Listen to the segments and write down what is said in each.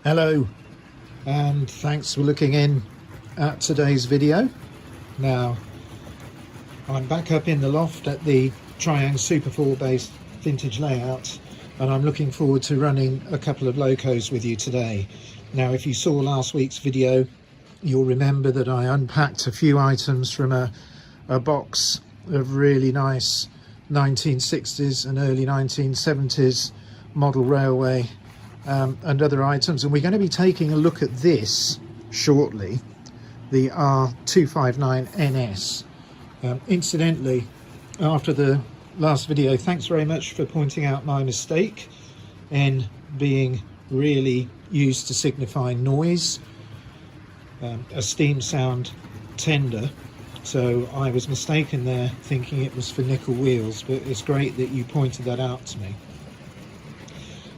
Hello, and thanks for looking in at today's video. Now, I'm back up in the loft at the Triang Super 4 based vintage layout, and I'm looking forward to running a couple of locos with you today. Now, if you saw last week's video, you'll remember that I unpacked a few items from a box of really nice 1960s and early 1970s model railway and other items, and we're going to be taking a look at this shortly, the R.259NS. Incidentally, after the last video, thanks very much for pointing out my mistake in being really used to signify noise, a steam sound tender. So I was mistaken there, thinking it was for nickel wheels, but it's great that you pointed that out to me.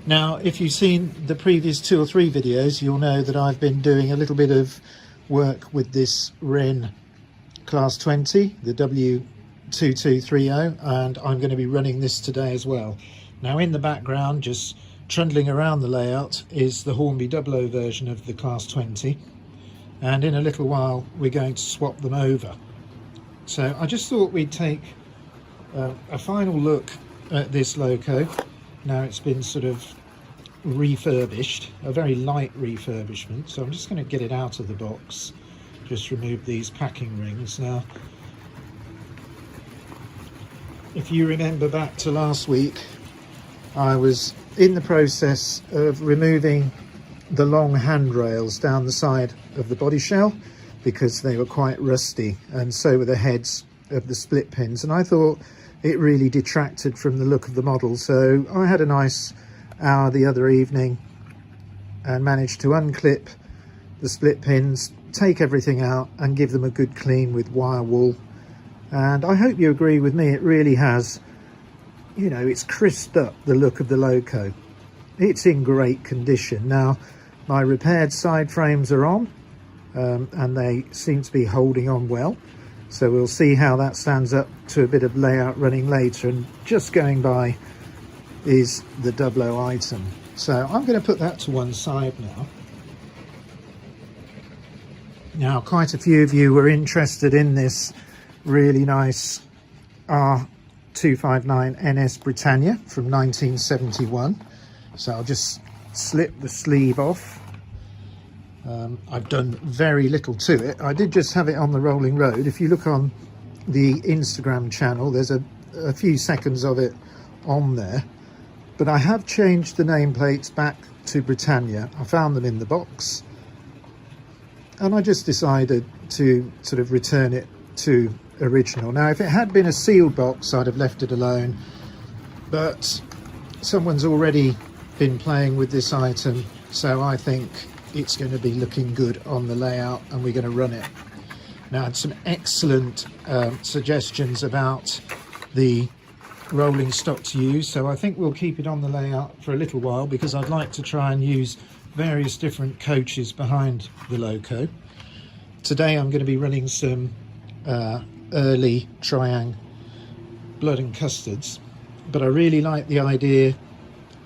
Now, if you've seen the previous 2 or 3 videos, you'll know that I've been doing a little bit of work with this Wrenn Class 20, the W2230, and I'm going to be running this today as well. Now, in the background, just trundling around the layout, is the Hornby 00 version of the Class 20, and in a little while we're going to swap them over. So I just thought we'd take a final look at this loco. Now it's been sort of refurbished, a very light refurbishment, so I'm just going to get it out of the box, just remove these packing rings. Now, if you remember back to last week, I was in the process of removing the long handrails down the side of the body shell because they were quite rusty, and so were the heads of the split pins, and I thought it really detracted from the look of the model. So I had a nice hour the other evening and managed to unclip the split pins, take everything out and give them a good clean with wire wool. And I hope you agree with me, it really has, you know, it's crisped up the look of the loco. It's in great condition. Now, my repaired side frames are on and they seem to be holding on well. So we'll see how that stands up to a bit of layout running later. And just going by is the 00 item. So I'm going to put that to one side now. Now, quite a few of you were interested in this really nice R.259NS Britannia from 1971. So I'll just slip the sleeve off. I've done very little to it. I did just have it on the rolling road. If you look on the Instagram channel, there's a few seconds of it on there. But I have changed the nameplates back to Britannia. I found them in the box, and I just decided to sort of return it to original. Now, if it had been a sealed box, I'd have left it alone, but someone's already been playing with this item, so I think it's going to be looking good on the layout, and we're going to run it. Now, I had some excellent suggestions about the rolling stock to use, so I think we'll keep it on the layout for a little while because I'd like to try and use various different coaches behind the loco. Today I'm going to be running some early Triang Blood and Custards, but I really like the idea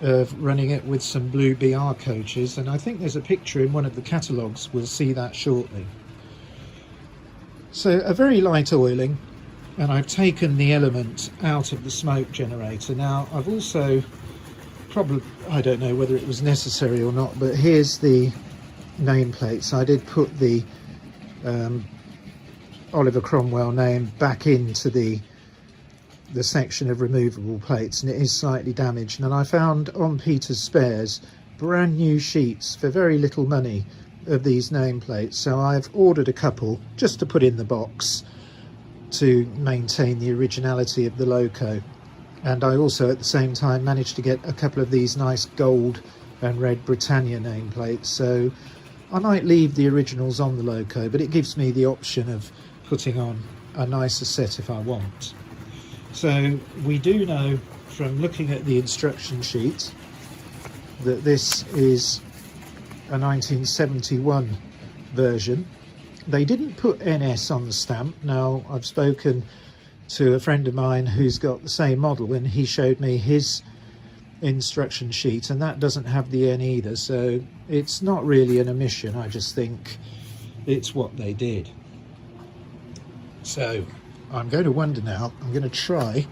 of running it with some blue BR coaches, and I think there's a picture in one of the catalogues. We'll see that shortly. So a very light oiling, and I've taken the element out of the smoke generator. Now, I've also probably, I don't know whether it was necessary or not, but here's the nameplate. So I did put the Oliver Cromwell name back into the section of removable plates, and it is slightly damaged. And I found on Peter's Spares brand new sheets for very little money of these nameplates, so I've ordered a couple just to put in the box to maintain the originality of the loco. And I also at the same time managed to get a couple of these nice gold and red Britannia nameplates, so I might leave the originals on the loco, but it gives me the option of putting on a nicer set if I want. So we do know from looking at the instruction sheet that this is a 1971 version. They didn't put NS on the stamp. Now, I've spoken to a friend of mine who's got the same model, and he showed me his instruction sheet, and that doesn't have the N either, so it's not really an omission. I just think it's what they did. So I'm going to wonder now, I'm going to try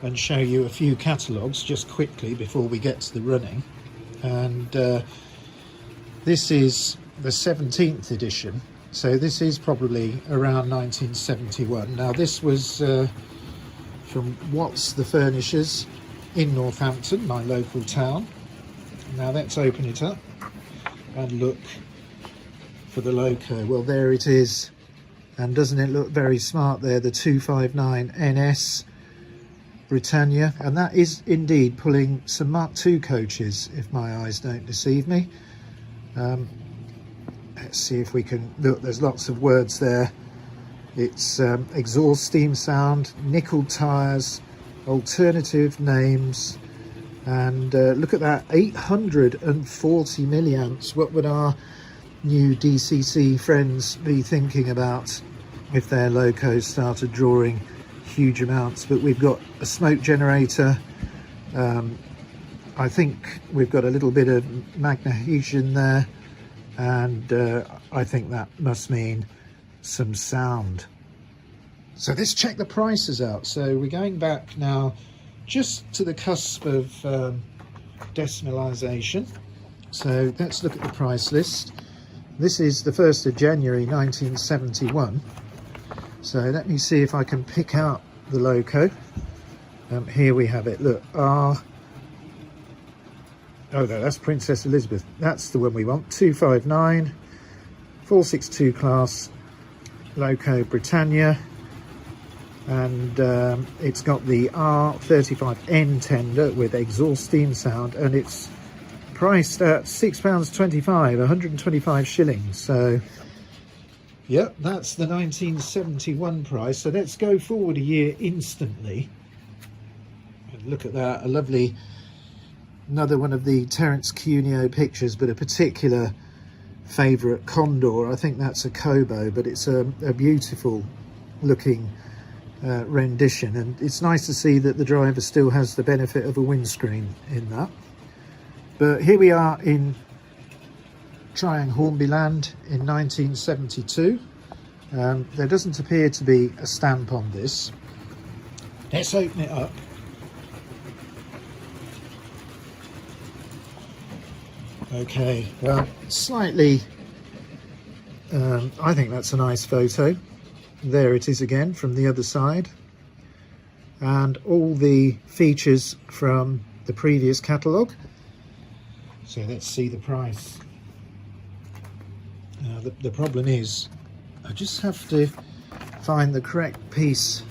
and show you a few catalogues just quickly before we get to the running. And this is the 17th edition, so this is probably around 1971. Now this was from Watts the Furnishers in Northampton, my local town. Now let's open it up and look for the loco. Well, there it is, and doesn't it look very smart there, the 259NS Britannia, and that is indeed pulling some Mark II coaches, if my eyes don't deceive me. Let's see if we can look, there's lots of words there. It's exhaust steam sound, nickel tyres, alternative names, and look at that, 840 milliamps. What would our new DCC friends be thinking about if their locos started drawing huge amounts? But we've got a smoke generator. I think we've got a little bit of magnesium there, and I think that must mean some sound. So let's check the prices out. So we're going back now just to the cusp of decimalisation. So let's look at the price list. This is the 1st of January 1971. So let me see if I can pick out the loco. Here we have it. Look, oh no, that's Princess Elizabeth. That's the one we want. 259 462 class loco Britannia, and it's got the R.259NS tender with exhaust steam sound, and it's priced at £6.25, 125 shillings. So yep, that's the 1971 price. So let's go forward a year instantly and look at that. A lovely, another one of the Terence Cuneo pictures, but a particular favourite Condor. I think that's a Kobo, but it's a beautiful looking rendition, and it's nice to see that the driver still has the benefit of a windscreen in that. But here we are in trying Hornby land in 1972. There doesn't appear to be a stamp on this. Let's open it up. Okay, well, slightly, I think that's a nice photo. There it is again from the other side, and all the features from the previous catalogue. So let's see the price. The problem is I just have to find the correct piece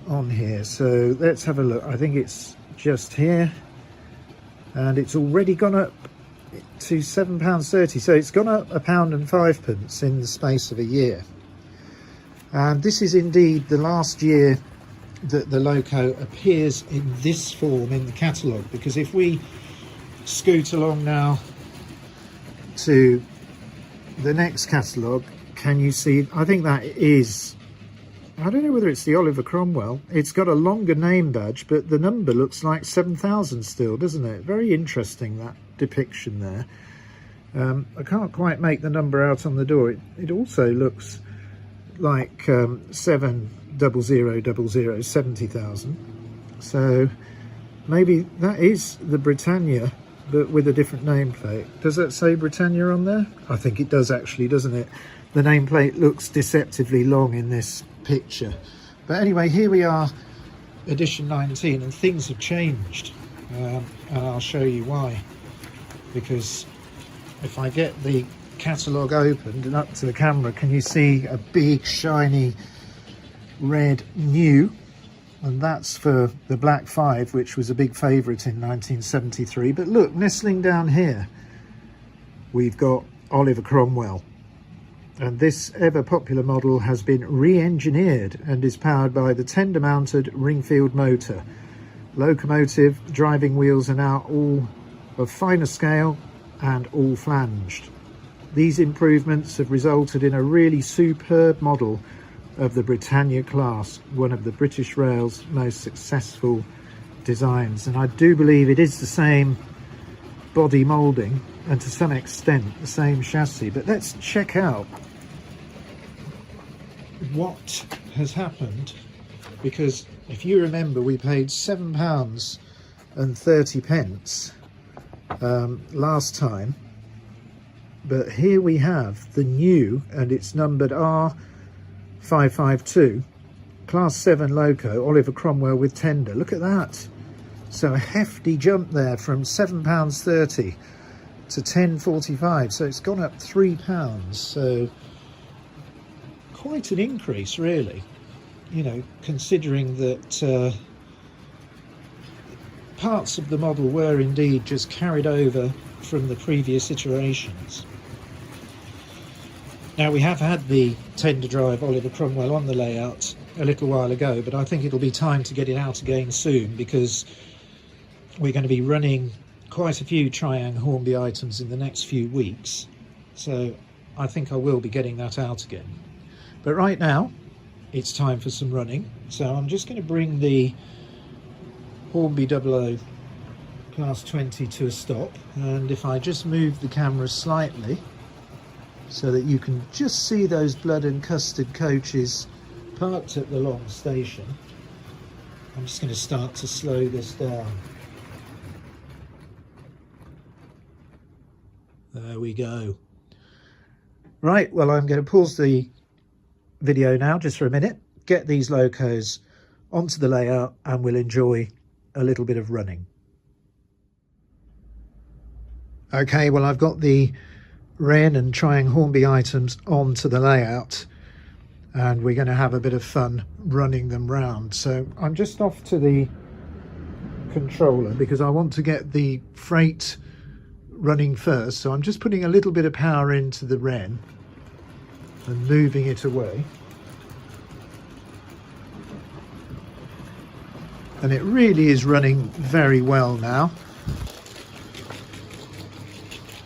on here. So let's have a look. I think it's just here, and it's already gone up to £7.30. So it's gone up £1.05 in the space of a year. And this is indeed the last year that the loco appears in this form in the catalogue, because if we scoot along now to the next catalogue, can you see, I think that is, I don't know whether it's the Oliver Cromwell. It's got a longer name badge, but the number looks like 7,000 still, doesn't it? Very interesting, that depiction there. I can't quite make the number out on the door. It also looks like 70000, 70,000. So maybe that is the Britannia, but with a different nameplate. Does that say Britannia on there? I think it does actually, doesn't it? The nameplate looks deceptively long in this picture. But anyway, here we are, edition 19, and things have changed. And I'll show you why. Because if I get the catalogue opened and up to the camera, can you see a big shiny red new? And that's for the Black 5, which was a big favourite in 1973. But look, nestling down here, we've got Oliver Cromwell. And this ever popular model has been re-engineered and is powered by the tender-mounted Ringfield motor. Locomotive, driving wheels are now all of finer scale and all flanged. These improvements have resulted in a really superb model of the Britannia class, one of the British Rail's most successful designs, and I do believe it is the same body moulding and to some extent the same chassis. But let's check out what has happened, because if you remember, we paid £7.30 last time, but here we have the new, and it's numbered R.259NS Class 7 loco, Oliver Cromwell with tender. Look at that. So a hefty jump there from £7.30 to £10.45. So it's gone up £3. So quite an increase, really. You know, considering that parts of the model were indeed just carried over from the previous iterations. Now, we have had the tender drive Oliver Cromwell on the layout a little while ago, but I think it'll be time to get it out again soon, because we're going to be running quite a few Triang Hornby items in the next few weeks, so I think I will be getting that out again. But right now it's time for some running, so I'm just going to bring the Hornby 00 Class 20 to a stop, and if I just move the camera slightly so that you can just see those blood and custard coaches parked at the long station, I'm just going to start to slow this down. There we go. Right, well, I'm going to pause the video now just for a minute, get these locos onto the layout, and we'll enjoy a little bit of running. Okay, well, I've got the Wrenn and Triang Hornby items onto the layout, and we're going to have a bit of fun running them round. So I'm just off to the controller because I want to get the freight running first. So I'm just putting a little bit of power into the Wrenn and moving it away. And it really is running very well now.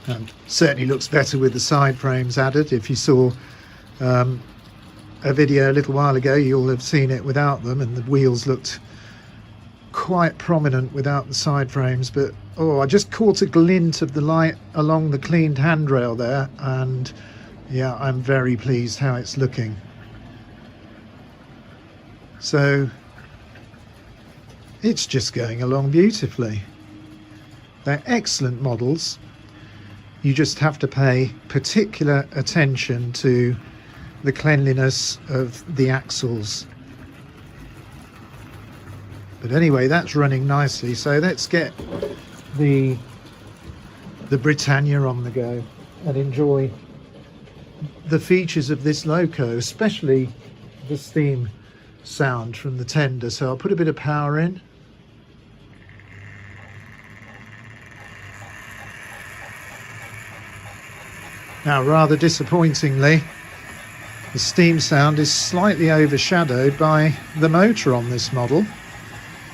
And certainly looks better with the side frames added. If you saw a video a little while ago, you'll have seen it without them, and the wheels looked quite prominent without the side frames. But oh, I just caught a glint of the light along the cleaned handrail there, and yeah, I'm very pleased how it's looking. So it's just going along beautifully. They're excellent models. You just have to pay particular attention to the cleanliness of the axles. But anyway, that's running nicely, so let's get the Britannia on the go and enjoy the features of this loco, especially the steam sound from the tender. So I'll put a bit of power in. Now, rather disappointingly, the steam sound is slightly overshadowed by the motor on this model,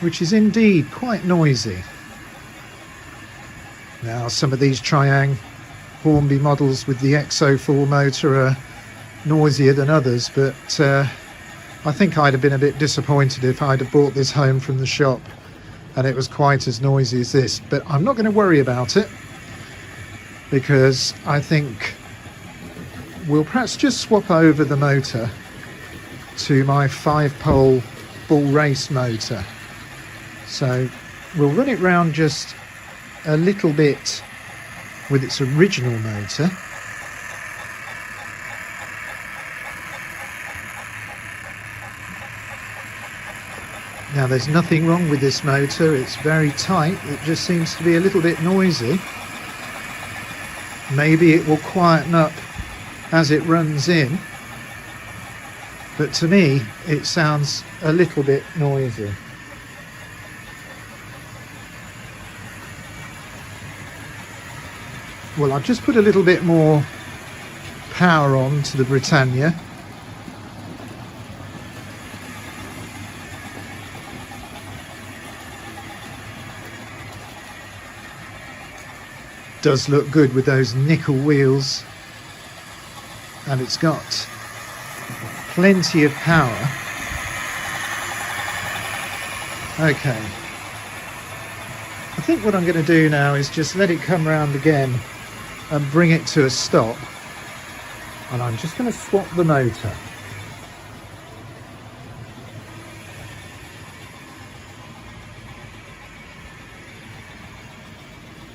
which is indeed quite noisy. Now, some of these Triang Hornby models with the XO4 motor are noisier than others, but I think I'd have been a bit disappointed if I'd have bought this home from the shop and it was quite as noisy as this. But I'm not going to worry about it, because I think we'll perhaps just swap over the motor to my 5-pole bull race motor. So we'll run it round just a little bit with its original motor. Now, there's nothing wrong with this motor, it's very tight, it just seems to be a little bit noisy. Maybe it will quieten up as it runs in, but to me it sounds a little bit noisy. Well, I've just put a little bit more power on to the Britannia. Does look good with those nickel wheels, and it's got plenty of power. Okay, I think what I'm going to do now is just let it come round again and bring it to a stop, and I'm just going to swap the motor.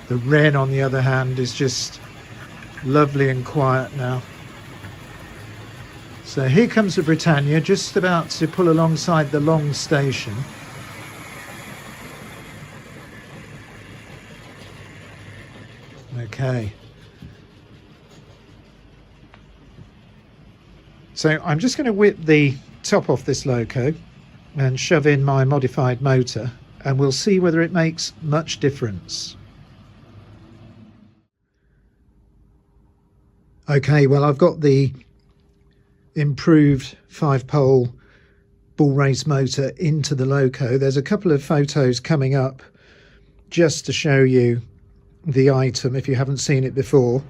The Wrenn, on the other hand, is just lovely and quiet now. So here comes the Britannia, just about to pull alongside the long station. Okay. So I'm just going to whip the top off this loco and shove in my modified motor, and we'll see whether it makes much difference. Okay, well, I've got the improved 5-pole bull race motor into the loco. There's a couple of photos coming up just to show you the item if you haven't seen it before.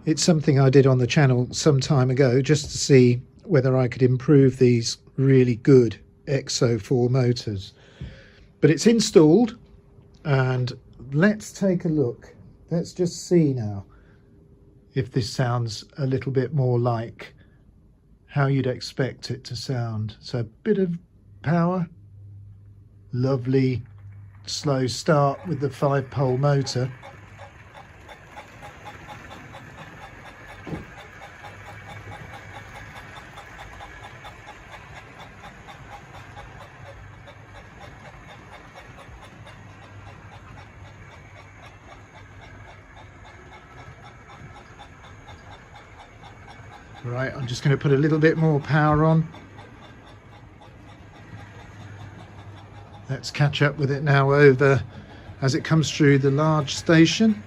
It's something I did on the channel some time ago just to see whether I could improve these really good XO4 motors. But it's installed, and let's take a look. Let's just see now if this sounds a little bit more like how you'd expect it to sound. So a bit of power, lovely slow start with the 5-pole motor. Right, I'm just going to put a little bit more power on. Let's catch up with it now over as it comes through the large station,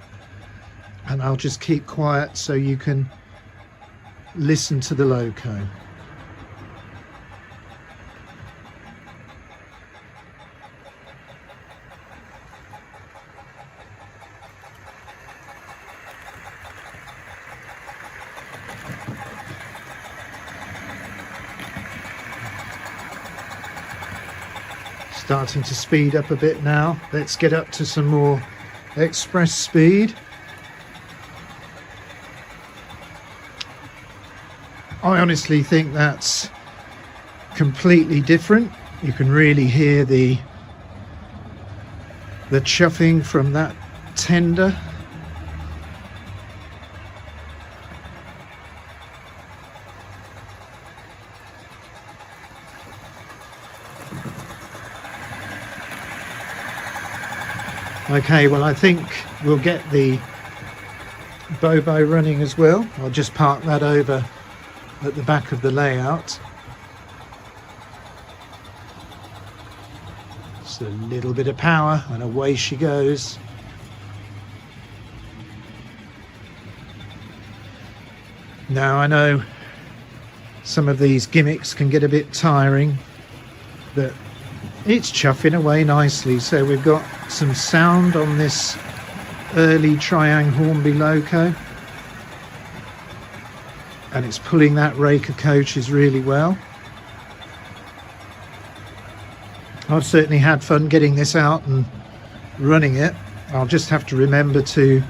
and I'll just keep quiet so you can listen to the loco. Starting to speed up a bit now. Let's get up to some more express speed. I honestly think that's completely different. You can really hear the chuffing from that tender. Okay, well, I think we'll get the Bo-Bo running as well. I'll just park that over at the back of the layout. Just a little bit of power and away she goes. Now, I know some of these gimmicks can get a bit tiring, but it's chuffing away nicely. So we've got some sound on this early Triang Hornby loco, and it's pulling that rake of coaches really well. I've certainly had fun getting this out and running it. I'll just have to remember to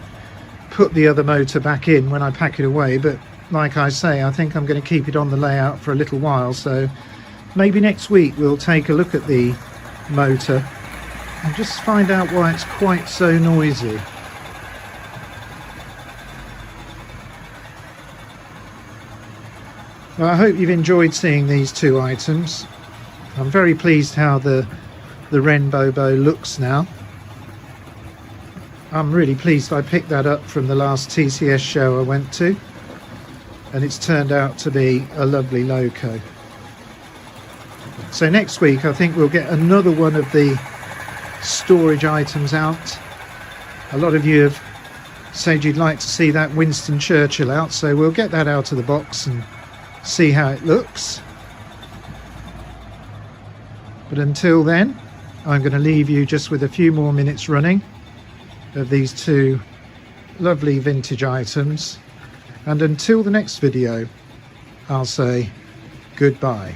put the other motor back in when I pack it away, but like I say, I think I'm going to keep it on the layout for a little while, so maybe next week we'll take a look at the motor and just find out why it's quite so noisy. Well, I hope you've enjoyed seeing these two items. I'm very pleased how the Wrenn Bo-Bo looks now. I'm really pleased I picked that up from the last TCS show I went to, and it's turned out to be a lovely loco. So next week I think we'll get another one of the storage items out. A lot of you have said you'd like to see that Winston Churchill out, so we'll get that out of the box and see how it looks. But until then, I'm going to leave you just with a few more minutes running of these two lovely vintage items, and until the next video, I'll say goodbye.